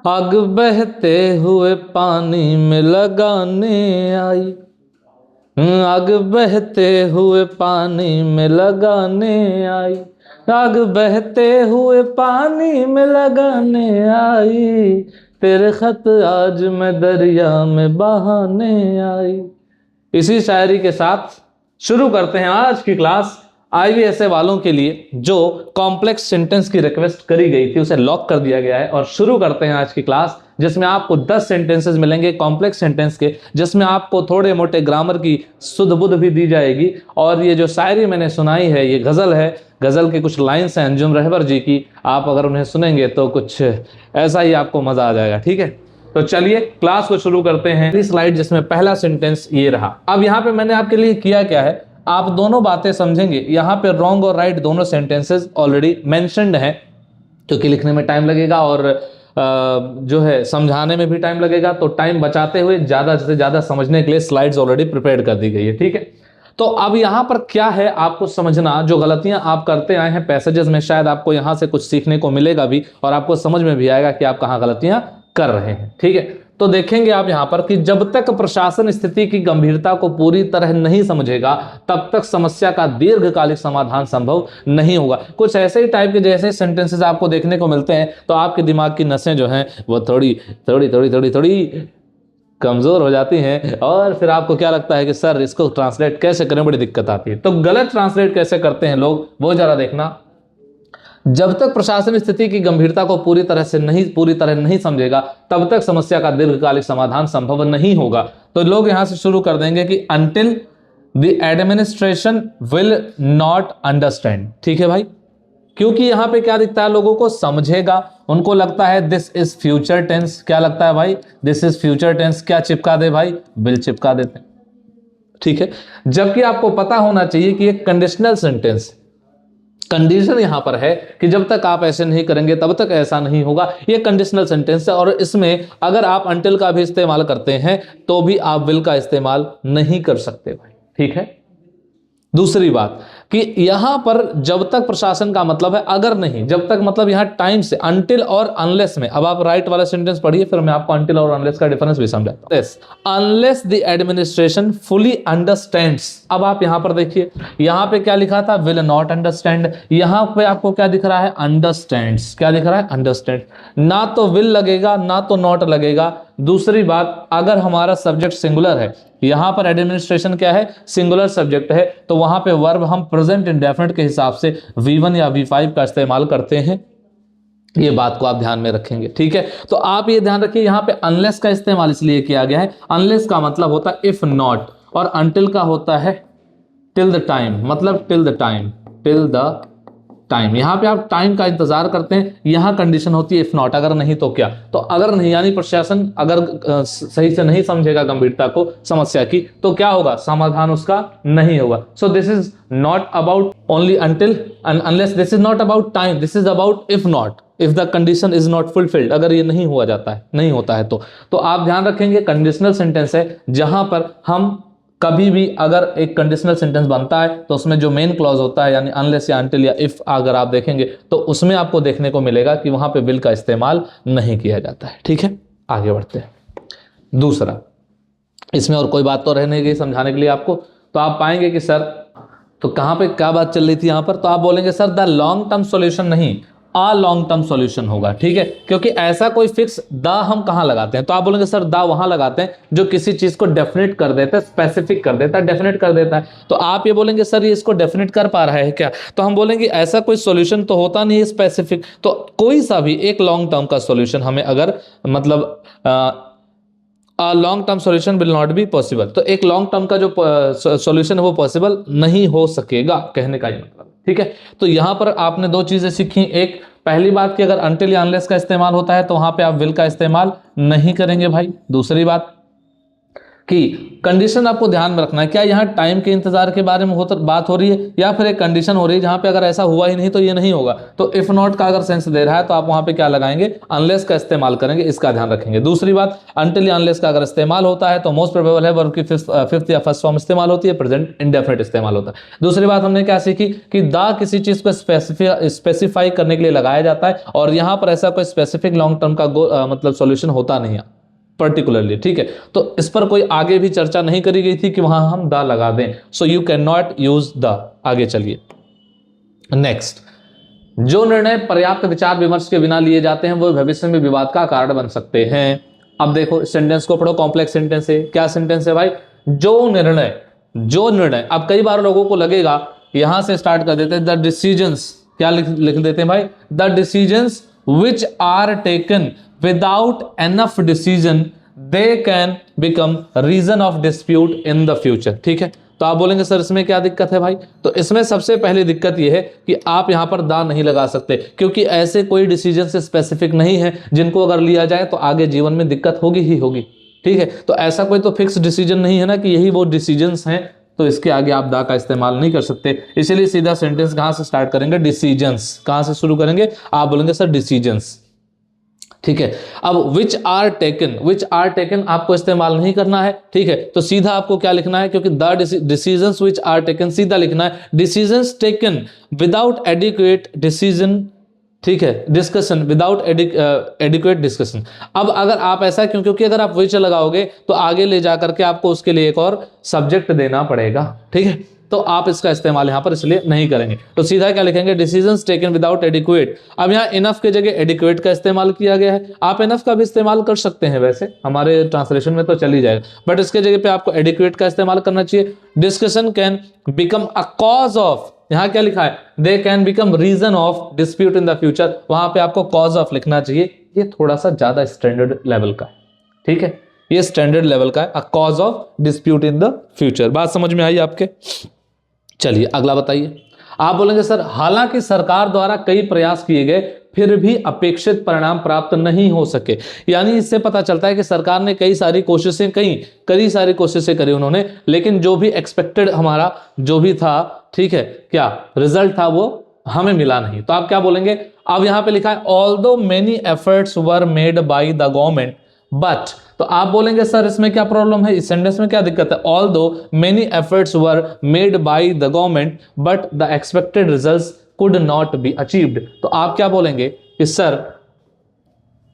आग बहते हुए पानी में लगाने आई, आग बहते हुए पानी में लगाने आई, आग बहते हुए पानी में लगाने आई, तेरे खत आज मैं दरिया में बहाने आई। इसी शायरी के साथ शुरू करते हैं आज की क्लास। आईवीएसए वालों के लिए जो कॉम्प्लेक्स सेंटेंस की रिक्वेस्ट करी गई थी उसे लॉक कर दिया गया है और शुरू करते हैं आज की क्लास, जिसमें आपको 10 सेंटेंसेस मिलेंगे कॉम्प्लेक्स सेंटेंस के, जिसमें आपको थोड़े मोटे ग्रामर की सुध बुध भी दी जाएगी। और ये जो शायरी मैंने सुनाई है ये गजल है, गजल के कुछ लाइन्स हैं अंजुम रहबर जी की, आप अगर उन्हें सुनेंगे तो कुछ ऐसा ही आपको मजा आ जाएगा। ठीक है, तो चलिए क्लास को शुरू करते हैं। पहली स्लाइड जिसमें पहला सेंटेंस ये रहा। अब यहाँ पे मैंने आपके लिए किया क्या है, आप दोनों बातें समझेंगे। यहाँ पे रॉन्ग और राइट दोनों सेंटेंसेस ऑलरेडी मेंशन्ड हैं, क्योंकि लिखने में टाइम लगेगा और जो है समझाने में भी टाइम लगेगा, तो टाइम बचाते हुए ज्यादा से ज्यादा समझने के लिए स्लाइड्स ऑलरेडी प्रिपेयर कर दी गई है। ठीक है, तो अब यहां पर क्या है आपको समझना, जो गलतियां आप करते आए हैं पैसेजेस में, शायद आपको यहां से कुछ सीखने को मिलेगा भी और आपको समझ में भी आएगा कि आप कहां गलतियां कर रहे हैं। ठीक है, तो देखेंगे आप यहां पर कि जब तक प्रशासन स्थिति की गंभीरता को पूरी तरह नहीं समझेगा तब तक समस्या का दीर्घकालिक समाधान संभव नहीं होगा। कुछ ऐसे ही टाइप के जैसे सेंटेंसेस आपको देखने को मिलते हैं तो आपके दिमाग की नसें जो हैं वो थोड़ी थोड़ी थोड़ी थोड़ी थोड़ी कमजोर हो जाती हैं और फिर आपको क्या लगता है कि सर इसको ट्रांसलेट कैसे करें, बड़ी दिक्कत आती है। तो गलत ट्रांसलेट कैसे करते हैं लोग वो जरा देखना। जब तक प्रशासन स्थिति की गंभीरता को पूरी तरह नहीं समझेगा तब तक समस्या का दीर्घकालिक समाधान संभव नहीं होगा। तो लोग यहां से शुरू कर देंगे कि until the administration will not understand। ठीक है भाई, क्योंकि यहां पे क्या दिखता है, लोगों को समझेगा, उनको लगता है दिस इज फ्यूचर टेंस। क्या लगता है भाई, दिस इज फ्यूचर टेंस। क्या चिपका दे भाई, विल चिपका देते हैं। ठीक है, जबकि आपको पता होना चाहिए कि एक कंडीशनल सेंटेंस, कंडीशन यहां पर है कि जब तक आप ऐसे नहीं करेंगे तब तक ऐसा नहीं होगा। ये कंडीशनल सेंटेंस है और इसमें अगर आप until का भी इस्तेमाल करते हैं तो भी आप will का इस्तेमाल नहीं कर सकते भाई। ठीक है, दूसरी बात कि यहां पर जब तक प्रशासन का मतलब है अगर नहीं, जब तक मतलब यहां टाइम से, until और unless में। अब आप राइट वाला सेंटेंस पढ़िए फिर मैं आपको until और unless का डिफरेंस भी समझाता हूं। unless the administration fully understands। अब आप यहां पर देखिए, यहां पे क्या लिखा था, will not understand। यहां पे आपको क्या दिख रहा है, understands। क्या दिख रहा है, understand। ना तो will लगेगा ना तो not लगेगा। दूसरी बात, अगर हमारा सब्जेक्ट सिंगुलर है, यहां पर एडमिनिस्ट्रेशन क्या है, सिंगुलर सब्जेक्ट है, तो वहां पे वर्ब हम प्रेजेंट इंडेफिनिट के हिसाब से V1 या V5 का इस्तेमाल करते हैं। ये बात को आप ध्यान में रखेंगे। ठीक है, तो आप ये ध्यान रखिए यहां पे अनलेस का इस्तेमाल इसलिए किया गया है, अनलेस का मतलब होता है इफ नॉट और अनटिल का होता है टिल द टाइम, मतलब till the time, till the time. यहां पे आप टाइम का इंतजार करते हैं, यहां कंडीशन होती है इफ नॉट, अगर नहीं तो क्या, तो अगर नहीं, यानी प्रशासन अगर सही से नहीं समझेगा गंभीरता को समस्या की तो क्या होगा, समाधान उसका नहीं होगा। So this is not about only until unless, this is not about time, this is about if not, if the condition is not fulfilled. अगर ये नहीं हुआ जाता है, नहीं होता है तो आप ध्यान रखेंगे कंडीशनल सेंटेंस है जहां पर हम कभी भी अगर एक कंडीशनल सेंटेंस बनता है तो उसमें जो मेन क्लॉज होता है यानी अनलेस या अनटिल या इफ अगर आप देखेंगे तो उसमें आपको देखने को मिलेगा कि वहां पे विल का इस्तेमाल नहीं किया जाता है। ठीक है, आगे बढ़ते हैं। दूसरा, इसमें और कोई बात तो रहने गई समझाने के लिए आपको, तो आप पाएंगे कि सर तो कहां पे क्या बात चल रही थी यहां पर, तो आप बोलेंगे sir the long term solution नहीं, आ लॉन्ग टर्म सॉल्यूशन होगा। ठीक है, क्योंकि ऐसा कोई फिक्स द हम कहां लगाते हैं, तो आप बोलेंगे सर द वहां लगाते हैं जो किसी चीज को डेफिनेट कर देता है, स्पेसिफिक कर देता है, डेफिनेट कर देता है। तो आप ये बोलेंगे सर ये इसको डेफिनेट कर पा रहा है क्या, तो हम बोलेंगे ऐसा कोई सॉल्यूशन तो होता नहीं है स्पेसिफिक, तो कोई सा भी एक लॉन्ग टर्म का सॉल्यूशन हमें अगर मतलब long term solution will not be possible, तो एक लॉन्ग टर्म का जो सॉल्यूशन है वो पॉसिबल नहीं हो सकेगा, कहने का ये मतलब। ठीक है, तो यहां पर आपने दो चीजें सीखी। एक, पहली बात कि अगर अनटिल या अनलेस का इस्तेमाल होता है तो वहां पे आप विल का इस्तेमाल नहीं करेंगे भाई। दूसरी बात कि कंडीशन आपको ध्यान में रखना है, क्या यहाँ टाइम के इंतजार के बारे में बात हो रही है या फिर एक कंडीशन हो रही है जहां पे अगर ऐसा हुआ ही नहीं तो ये नहीं होगा। तो इफ नॉट का अगर सेंस दे रहा है तो आप वहां पे क्या लगाएंगे, अनलेस का इस्तेमाल करेंगे, इसका ध्यान रखेंगे। दूसरी बात, अनटिल या अनलेस का अगर इस्तेमाल होता है तो मोस्ट प्रोबेबल है वर्ब की फिफ्थ या फर्स्ट फॉर्म इस्तेमाल होती है, प्रेजेंट इंडेफिनिट इस्तेमाल होता है। दूसरी बात हमने क्या सीखी कि द किसी चीज को स्पेसिफाई करने के लिए लगाया जाता है और यहां पर ऐसा कोई स्पेसिफिक लॉन्ग टर्म का मतलब सॉल्यूशन होता नहीं है पर्टिकुलरली, ठीक है। तो इस पर कोई आगे भी चर्चा नहीं करी गई थी कि वहां हम द लगा दें, so you can not use the. आगे चलिए नेक्स्ट, जो निर्णय पर्याप्त विचार विमर्श के बिना लिए जाते हैं वो भविष्य में विवाद का कारण बन सकते हैं। अब देखो सेंटेंस को पढ़ो, कॉम्प्लेक्स सेंटेंस है। क्या सेंटेंस है भाई, जो निर्णय। अब कई बार लोगों को लगेगा, यहां से स्टार्ट कर देते हैं, द डिसीजंस, क्या लिख देते हैं भाई, the decisions which are taken without enough decision they can become reason of dispute in the future। ठीक है, तो आप बोलेंगे सर इसमें क्या दिक्कत है भाई, तो इसमें सबसे पहली दिक्कत यह है कि आप यहां पर दा नहीं लगा सकते, क्योंकि ऐसे कोई डिसीजन से स्पेसिफिक नहीं है जिनको अगर लिया जाए तो आगे जीवन में दिक्कत होगी ही होगी। ठीक है, तो ऐसा कोई तो फिक्स डिसीजन नहीं है ना कि यही वो डिसीजंस हैं, तो इसके आगे आप दा का इस्तेमाल नहीं कर सकते। इसलिए सीधा सेंटेंस कहां से स्टार्ट करेंगे, डिसीजंस। कहां से शुरू करेंगे, आप बोलेंगे सर डिसीजंस। ठीक है, अब विच आर टेकन आपको इस्तेमाल नहीं करना है। ठीक है, तो सीधा आपको क्या लिखना है, क्योंकि the decisions which are taken, सीधा लिखना है decisions taken without adequate decision. ठीक है, डिस्कशन विदाउट एडिक्वेट डिस्कशन। अब अगर आप ऐसा क्योंकि अगर आप विच लगाओगे तो आगे ले जाकर के आपको उसके लिए एक और सब्जेक्ट देना पड़ेगा। ठीक है, तो आप इसका इस्तेमाल यहां पर इसलिए नहीं करेंगे, तो सीधा क्या लिखेंगे, डिसीजंस टेकन विदाउट एडिक्वेट। अब यहां इनफ के जगह एडिक्वेट का इस्तेमाल किया गया है। आप इनफ का भी इस्तेमाल कर सकते हैं, वैसे हमारे ट्रांसलेशन में तो चल ही जाएगा, बट इसके जगह पे आपको एडिक्वेट का इस्तेमाल करना चाहिए। Discussion can become a cause of, यहां क्या लिखा है, they can become reason of dispute in the future, वहां पे आपको कॉज ऑफ लिखना चाहिए। ये थोड़ा सा ज्यादा स्टैंडर्ड लेवल का है। ठीक है, ये स्टैंडर्ड लेवल का है, अ cause of dispute in the future. बात समझ में आई आपके। चलिए अगला बताइए। आप बोलेंगे सर हालांकि सरकार द्वारा कई प्रयास किए गए फिर भी अपेक्षित परिणाम प्राप्त नहीं हो सके। यानी इससे पता चलता है कि सरकार ने कई सारी कोशिशें करी उन्होंने, लेकिन जो भी एक्सपेक्टेड हमारा जो भी था, ठीक है, क्या रिजल्ट था वो हमें मिला नहीं। तो आप क्या बोलेंगे, अब यहां पे लिखा है although many efforts were made by the government but, तो आप बोलेंगे सर इसमें क्या प्रॉब्लम है, इस सेंटेंस में क्या दिक्कत है, although many efforts were made by the government but the expected results could not be achieved. तो आप क्या बोलेंगे कि सर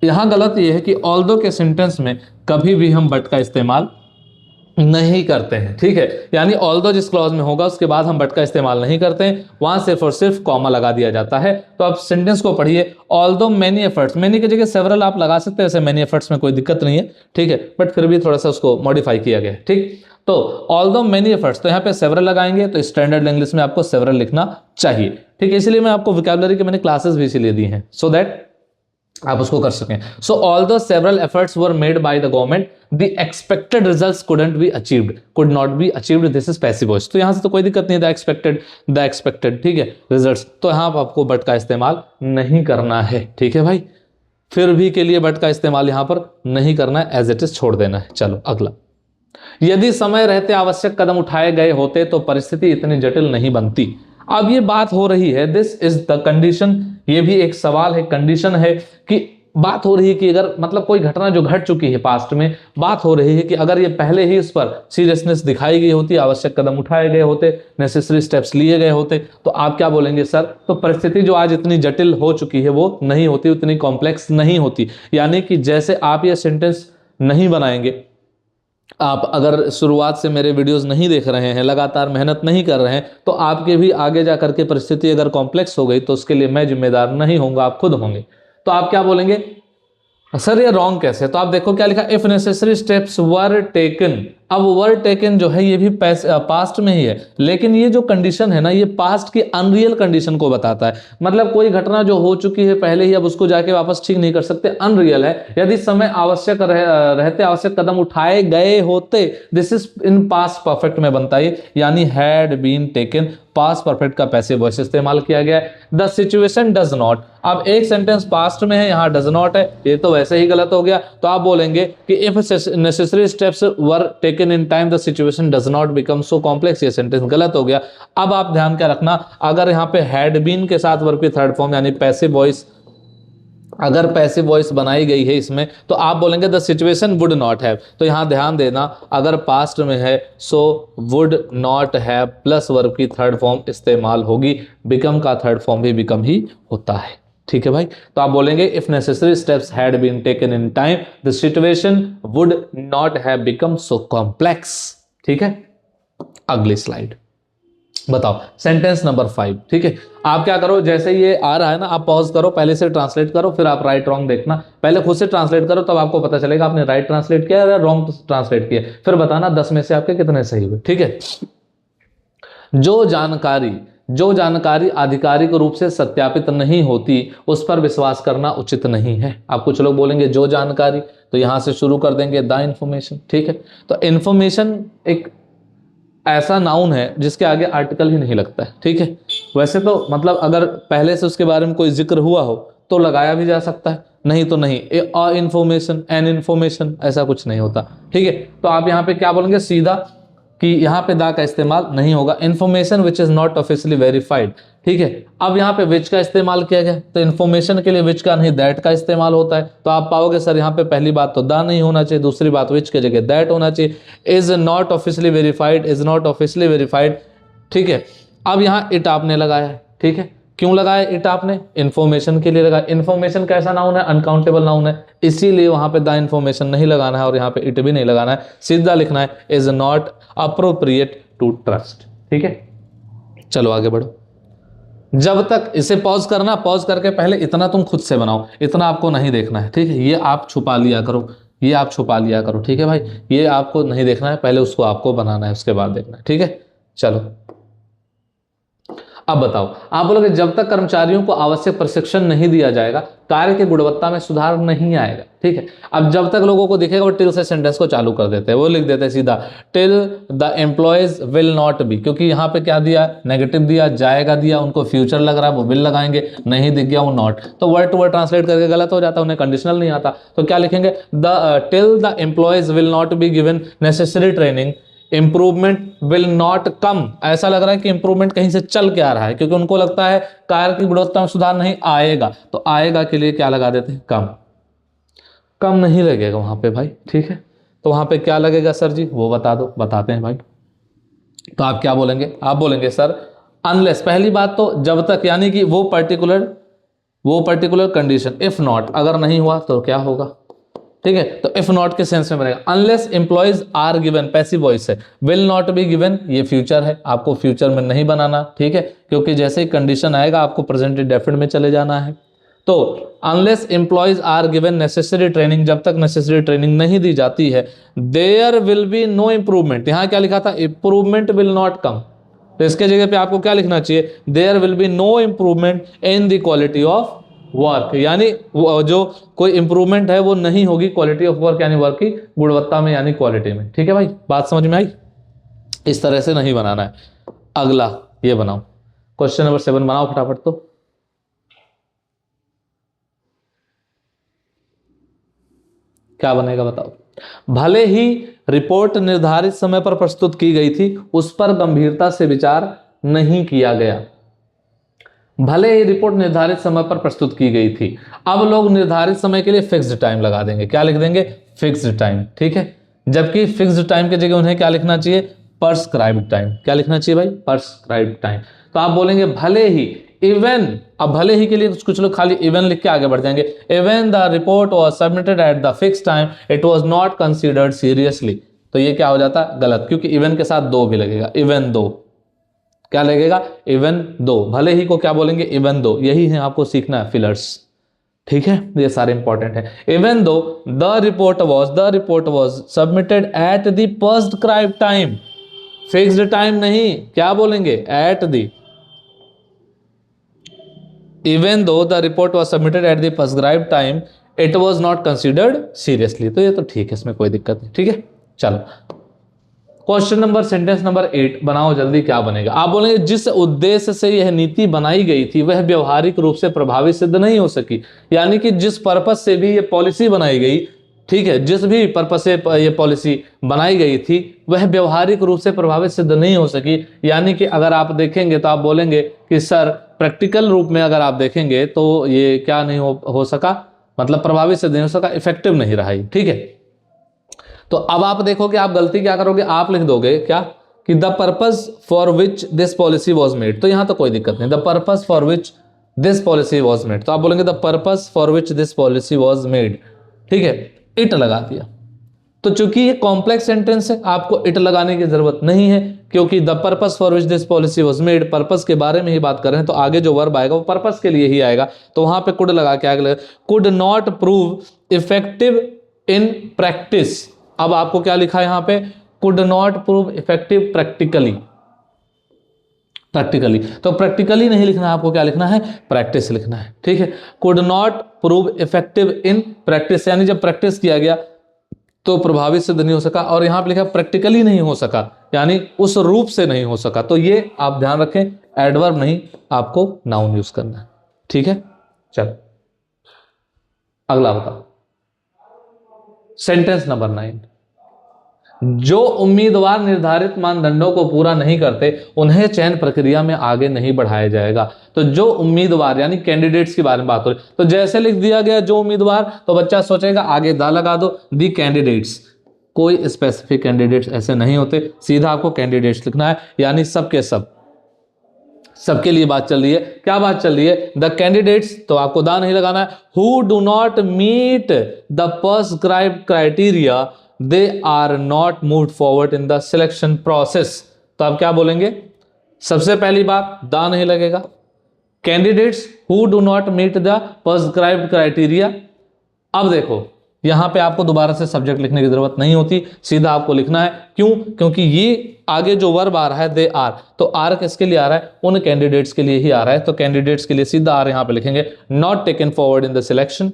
यहां गलत ये है कि ऑल्दो के सेंटेंस में कभी भी हम बट का इस्तेमाल नहीं करते हैं। ठीक है, यानी ऑल्दो जिस क्लॉज में होगा उसके बाद हम बट का इस्तेमाल नहीं करते हैं, वहां सिर्फ और सिर्फ कॉमा लगा दिया जाता है। तो आप सेंटेंस को पढ़िए, ऑल्दो मेनी एफर्ट्स, मेनी की जगह सेवरल आप लगा सकते हैं, ऐसे मेनी एफर्ट्स में कोई दिक्कत नहीं है। ठीक है, बट फिर भी थोड़ा सा उसको मॉडिफाई किया गया है। ठीक, तो ऑल्दो मेनी एफर्ट्स, तो यहाँ पे सेवरल लगाएंगे, तो स्टैंडर्ड इंग्लिश में आपको सेवरल लिखना चाहिए। ठीक है, इसलिए मैं आपको वोकैबुलरी के मैंने क्लासेस भी इसीलिए दी हैं, सो दैट आप उसको कर सकें। सो although several efforts were made by the government the expected results could not be achieved, this is passive voice. तो यहां से तो कोई दिक्कत नहीं है, द एक्सपेक्टेड, ठीक है, रिजल्ट्स, तो यहां आपको बट का इस्तेमाल नहीं करना है। ठीक है भाई, फिर भी के लिए बट का इस्तेमाल यहां पर नहीं करना है, एज इट इज छोड़ देना है। चलो अगला, यदि समय रहते आवश्यक कदम उठाए गए होते तो परिस्थिति इतनी जटिल नहीं बनती। अब ये बात हो रही है, दिस इज द कंडीशन, ये भी एक सवाल है, कंडीशन है कि बात हो रही है कि अगर मतलब कोई घटना जो घट चुकी है पास्ट में, बात हो रही है कि अगर ये पहले ही इस पर सीरियसनेस दिखाई गई होती, आवश्यक कदम उठाए गए होते, नेसेसरी स्टेप्स लिए गए होते, तो आप क्या बोलेंगे सर, तो परिस्थिति जो आज इतनी जटिल हो चुकी है वो नहीं होती, उतनी कॉम्प्लेक्स नहीं होती। यानी कि जैसे आप ये सेंटेंस नहीं बनाएंगे, आप अगर शुरुआत से मेरे वीडियोस नहीं देख रहे हैं, लगातार मेहनत नहीं कर रहे हैं, तो आपके भी आगे जा करके परिस्थिति अगर कॉम्प्लेक्स हो गई तो उसके लिए मैं जिम्मेदार नहीं होऊंगा, आप खुद होंगे। तो आप क्या बोलेंगे, सर ये रॉन्ग कैसे, तो आप देखो क्या लिखा, if necessary steps were taken. अब वर टेकन जो है ये भी पास्ट में ही है, लेकिन ये जो कंडीशन है ना, ये पास्ट की अनरियल कंडीशन को बताता है। मतलब कोई घटना जो हो चुकी है पहले ही, अब उसको जाके वापस ठीक नहीं कर सकते, अनरियल है। यदि समय आवश्यक रहते आवश्यक कदम उठाए गए होते, this is in past perfect में बनता है, यानी had been taken past perfect का पैसिव वॉइस इस्तेमाल किया गया है। द सिचुएशन डज नॉट, अब एक सेंटेंस पास्ट में है, यहाँ डज नॉट है, ये तो वैसे ही गलत हो गया। तो आप बोलेंगे कि if necessary steps were taken in time the situation does not become so complex, ये सेंटेंस गलत हो गया। अब आप ध्यान क्या रखना, अगर यहाँ पे हैड बीन के साथ वर्ब की थर्ड फॉर्म यानी पैसिव वॉइस, अगर पैसिव वॉइस बनाई गई है इसमें, तो आप बोलेंगे the situation would not have. तो यहां ध्यान देना, अगर पास्ट में है so would not have plus verb की थर्ड फॉर्म इस्तेमाल होगी, बिकम का थर्ड फॉर्म भी बिकम ही होता है। ठीक है भाई, तो आप बोलेंगे if necessary steps had been taken in time the situation would not have become so complex. ठीक है, अगली स्लाइड बताओ, सेंटेंस नंबर 5। ठीक है, आप क्या करो, जैसे ये आ रहा है ना, आप पॉज करो, पहले से ट्रांसलेट करो, फिर आप राइट रॉन्ग देखना। पहले खुद से ट्रांसलेट करो, तब आपको पता चलेगा आपने राइट ट्रांसलेट किया या रॉन्ग ट्रांसलेट किया, फिर बताना 10 में से आपके कितने सही हुए। ठीक है, जो जानकारी आधिकारिक रूप से सत्यापित नहीं होती उस पर विश्वास करना उचित नहीं है। आप कुछ लोग बोलेंगे जो जानकारी, तो यहां से शुरू कर देंगे द इंफॉर्मेशन। ठीक है, तो इंफॉर्मेशन एक ऐसा नाउन है जिसके आगे आर्टिकल ही नहीं लगता है। ठीक है, वैसे तो मतलब अगर पहले से उसके बारे में कोई जिक्र हुआ हो तो लगाया भी जा सकता है, नहीं तो नहीं। अ इंफॉर्मेशन, एन इंफॉर्मेशन, ऐसा कुछ नहीं होता। ठीक है, तो आप यहाँ पे क्या बोलेंगे सीधा कि यहाँ पे दा का इस्तेमाल नहीं होगा। Information which is not officially verified. ठीक है, अब यहाँ पे विच का इस्तेमाल किया गया, तो इन्फॉर्मेशन के लिए विच का नहीं दैट का इस्तेमाल होता है। तो आप पाओगे सर यहाँ पे पहली बात तो दा नहीं होना चाहिए, दूसरी बात विच के जगह दैट होना चाहिए। Is not officially verified, is not officially verified. ठीक है, अब यहाँ इट आपने लगाया है। ठीक है, क्यों लगाया इट आपने, इंफॉर्मेशन के लिए लगाया। इंफॉर्मेशन कैसा नाउन है, अनकाउंटेबल नाउन है, इसीलिए वहां पे द इंफॉर्मेशन नहीं लगाना है और यहाँ पे इट भी नहीं लगाना है, सीधा लिखना है is not appropriate to trust. ठीक है, चलो आगे बढ़ो। जब तक इसे पॉज करना, पॉज करके पहले इतना तुम खुद से बनाओ, इतना आपको नहीं देखना है। ठीक है, ये आप छुपा लिया करो, ये आप छुपा लिया करो। ठीक है भाई, ये आपको नहीं देखना है, पहले उसको आपको बनाना है, उसके बाद देखना है। ठीक है, चलो अब बताओ, आप बोलोगे जब तक कर्मचारियों को आवश्यक प्रशिक्षण नहीं दिया जाएगा कार्य की गुणवत्ता में सुधार नहीं आएगा। ठीक है, अब जब तक लोगों को दिखेगा वो टिल से सेंटेंस को चालू कर देते हैं, वो लिख देते हैं सीधा till the employees will not B, क्योंकि यहाँ पे क्या दिया, नेगेटिव दिया, जाएगा दिया, उनको फ्यूचर लग रहा है वो विल लगाएंगे, नहीं दिख गया वो नॉट, तो वर्ड टू वर्ड ट्रांसलेट करके गलत हो जाता है, उन्हें कंडीशनल नहीं आता। तो क्या लिखेंगे, the till the employees will not be given necessary training improvement will not come. ऐसा लग रहा है कि इंप्रूवमेंट कहीं से चल के आ रहा है, क्योंकि उनको लगता है कार्य की गुणवत्ता में सुधार नहीं आएगा, तो आएगा के लिए क्या लगा देते हैं, कम। कम नहीं लगेगा वहां पे भाई। ठीक है, तो वहां पे क्या लगेगा सर जी, वो बता दो, बताते हैं भाई। तो आप क्या बोलेंगे, आप बोलेंगे सर अनलेस, पहली बात तो जब तक, यानी कि वो पर्टिकुलर कंडीशन, इफ नॉट, अगर नहीं हुआ तो क्या होगा। ठीक है, तो इफ नॉट के सेंस में बनेगा unless employees are given, passive voice है, विल नॉट बी गिवन ये फ्यूचर है, आपको फ्यूचर में नहीं बनाना। ठीक है, क्योंकि जैसे ही कंडीशन आएगा आपको प्रेजेंट डेफिनेट में चले जाना है। तो unless employees are given necessary training, जब तक नेसेसरी ट्रेनिंग नहीं दी जाती है, there will be no improvement. यहां क्या लिखा था, इंप्रूवमेंट विल नॉट कम, तो इसके जगह पे आपको क्या लिखना चाहिए, there will be no improvement in the quality of work, यानी जो कोई इंप्रूवमेंट है वो नहीं होगी क्वालिटी ऑफ वर्क, यानी वर्क की गुणवत्ता में, यानी क्वालिटी में। ठीक है भाई, बात समझ में आई, इस तरह से नहीं बनाना है। अगला ये बनाओ, क्वेश्चन नंबर 7 बनाओ फटाफट। तो क्या बनेगा बताओ, भले ही रिपोर्ट निर्धारित समय पर प्रस्तुत की गई थी उस पर गंभीरता से विचार नहीं किया गया। भले ही रिपोर्ट निर्धारित समय पर प्रस्तुत की गई थी, अब लोग निर्धारित समय के लिए फिक्स्ड टाइम लगा देंगे, क्या लिख देंगे, फिक्स्ड टाइम। ठीक है, जबकि फिक्स्ड टाइम की जगह उन्हें क्या लिखना चाहिए, प्रिस्क्राइब्ड टाइम। क्या लिखना चाहिए भाई, प्रिस्क्राइब्ड टाइम। तो आप बोलेंगे भले ही, इवन, अब भले ही के लिए कुछ लोग खाली इवन लिख के आगे बढ़ जाएंगे, even the report was submitted at the fix time it was not considered seriously. तो ये क्या हो जाता है, गलत, क्योंकि इवन के साथ दो भी लगेगा, इवन दो, क्या लगेगा, इवन दो। भले ही को क्या बोलेंगे, इवन दो, यही है आपको सीखना है, फिलर्स। ठीक है, ये सारे इंपॉर्टेंट है। Even though the report was submitted at the prescribed time, fixed time नहीं, क्या बोलेंगे, at the, even though the report was submitted at the prescribed time it was not considered seriously. तो ये तो ठीक है, इसमें कोई दिक्कत नहीं। ठीक है, चलो क्वेश्चन नंबर सेंटेंस नंबर 8 बनाओ जल्दी, क्या बनेगा? आप बोलेंगे जिस उद्देश्य से यह नीति बनाई गई थी वह व्यवहारिक रूप से प्रभावी सिद्ध नहीं हो सकी। यानी कि जिस पर्पस से भी ये पॉलिसी बनाई गई, ठीक है, जिस भी पर्पस से ये पॉलिसी बनाई गई थी वह व्यवहारिक रूप से प्रभावित सिद्ध नहीं हो सकी। यानी कि अगर आप देखेंगे तो आप बोलेंगे कि सर प्रैक्टिकल रूप में अगर आप देखेंगे तो ये क्या नहीं हो सका, मतलब प्रभावित सिद्ध नहीं हो सका, इफेक्टिव नहीं रहा। ठीक है, तो अब आप देखोगे आप गलती क्या करोगे, आप लिख दोगे क्या कि the purpose for which this policy was made. तो यहां तो कोई दिक्कत नहीं, the purpose for which this policy was made, तो आप बोलेंगे the purpose for which this policy was made. ठीक है, इट लगा दिया। तो चूंकि ये कॉम्प्लेक्स सेंटेंस है आपको इट लगाने की जरूरत नहीं है, क्योंकि the purpose for which this policy was made, purpose के बारे में ही बात कर रहे हैं, तो आगे जो वर्ब आएगा वो पर्पस के लिए ही आएगा। तो वहां पे कुड लगा के आगे लगा could not prove effective in practice. अब आपको क्या लिखा है यहां पे, could not prove effective practically. तो प्रैक्टिकली नहीं लिखना है आपको, क्या लिखना है, प्रैक्टिस लिखना है। ठीक है, could not prove effective in practice, यानी जब प्रैक्टिस किया गया तो प्रभावित सिद्ध नहीं हो सका, और यहां पे लिखा प्रैक्टिकली नहीं हो सका, यानी उस रूप से नहीं हो सका। तो ये आप ध्यान रखें, एडवर्ब नहीं, आपको नाउन यूज करना है। ठीक है, चलो अगला बताओ, सेंटेंस नंबर 9। जो उम्मीदवार निर्धारित मानदंडों को पूरा नहीं करते उन्हें चयन प्रक्रिया में आगे नहीं बढ़ाया जाएगा। तो जो उम्मीदवार यानी कैंडिडेट्स के बारे में बात हो रही, तो जैसे लिख दिया गया जो उम्मीदवार, तो बच्चा सोचेगा आगे दा लगा दो, दी कैंडिडेट्स। कोई स्पेसिफिक कैंडिडेट्स ऐसे नहीं होते, सीधा आपको कैंडिडेट्स लिखना है, यानी सबके सब, सबके लिए बात चल रही है। क्या बात चल रही है, द कैंडिडेट्स, तो आपको दा नहीं लगाना है। Who do not meet the prescribed criteria they are not moved forward in the selection process. तो आप क्या बोलेंगे, सबसे पहली बात दा नहीं लगेगा, candidates who do not meet the prescribed criteria. अब देखो यहां पे आपको दोबारा से सब्जेक्ट लिखने की जरूरत नहीं होती, सीधा आपको लिखना है। क्यों, क्योंकि ये आगे जो वर्ब आ रहा है दे आर, तो आर किसके लिए आ रहा है, उन कैंडिडेट्स के लिए ही आ रहा है। तो कैंडिडेट्स के लिए सीधा आर यहां पे लिखेंगे, not taken forward in the selection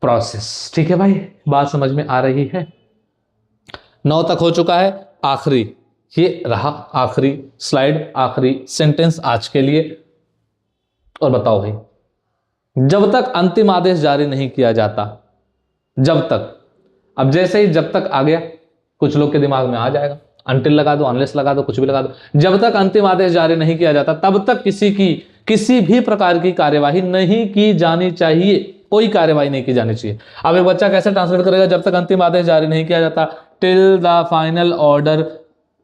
process. ठीक है भाई, बात समझ में आ रही है? 9 तक हो चुका है, आखिरी ये रहा, आखिरी स्लाइड, आखिरी सेंटेंस आज के लिए। और बताओ भाई, जब तक अंतिम आदेश जारी नहीं किया जाता, जब तक, अब जैसे ही जब तक आ गया कुछ लोग के दिमाग में आ जाएगा, अनटिल लगा दो, अनलेस लगा दो, कुछ भी लगा दो। जब तक अंतिम आदेश जारी नहीं किया जाता तब तक किसी भी प्रकार की कार्यवाही नहीं की जानी चाहिए, कोई कार्यवाही नहीं की जानी चाहिए। अब एक बच्चा कैसे ट्रांसलेट करेगा, जब तक अंतिम आदेश जारी नहीं किया जाता, टिल द फाइनल ऑर्डर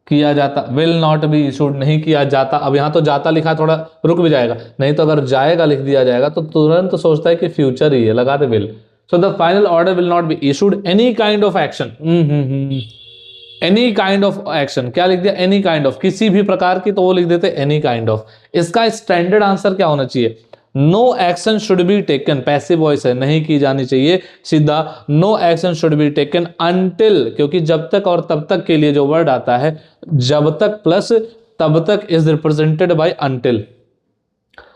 किया जाता, विल नॉट बी इशूड नहीं किया जाता। अब यहां तो जाता लिखा, थोड़ा रुक भी जाएगा, नहीं तो अगर जाएगा लिख दिया जाएगा तो तुरंत तो सोचता है कि फ्यूचर ही है, लगा they will. So the final order will not be issued any kind of action. Any kind of action, क्या लिख दिया, any kind of, किसी भी प्रकार की, तो वो लिख देते any kind of। इसका स्टैंडर्ड आंसर क्या होना चाहिए, no action should be taken, passive voice है, नहीं की जानी चाहिए, सीधा no action should be taken until, क्योंकि जब तक और तब तक के लिए जो वर्ड आता है, जब तक प्लस तब तक इज रिप्रेजेंटेड बाय until।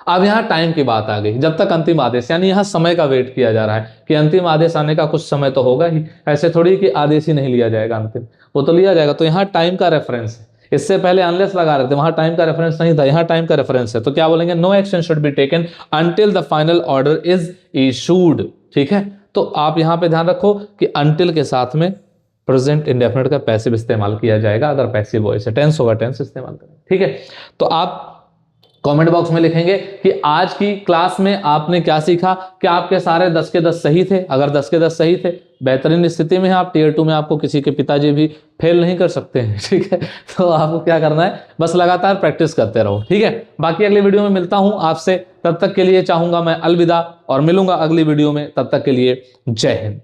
अब यहां टाइम की बात आ गई, जब तक अंतिम आदेश, यानी यहां समय का वेट किया जा रहा है कि अंतिम आदेश आने का कुछ समय तो होगा ही, ऐसे थोड़ी कि आदेश ही नहीं लिया जाएगा अंतिम, वो तो लिया जाएगा। तो यहां टाइम का रेफरेंस है, इससे पहले अनलेस लगा रहे थे, वहां टाइम का रेफरेंस नहीं था, यहां टाइम का रेफरेंस है। तो क्या बोलेंगे, no action should be taken until the final order is issued. ठीक है, तो आप यहां पे ध्यान रखो कि अंटिल के साथ में प्रेजेंट इंडेफिनिट का पैसिव इस्तेमाल किया जाएगा, अगर पैसिव वॉइस है, टेंस होगा टेंस इस्तेमाल करें। ठीक है, तो आप कमेंट बॉक्स में लिखेंगे कि आज की क्लास में आपने क्या सीखा, क्या आपके सारे 10 के 10 सही थे? अगर 10 के 10 सही थे, बेहतरीन स्थिति में है आप, टियर 2 में आपको किसी के पिताजी भी फेल नहीं कर सकते हैं। ठीक है, तो आपको क्या करना है, बस लगातार प्रैक्टिस करते रहो। ठीक है, बाकी अगली वीडियो में मिलता हूं आपसे, तब तक के लिए चाहूंगा मैं अलविदा, और मिलूंगा अगली वीडियो में, तब तक के लिए जय हिंद।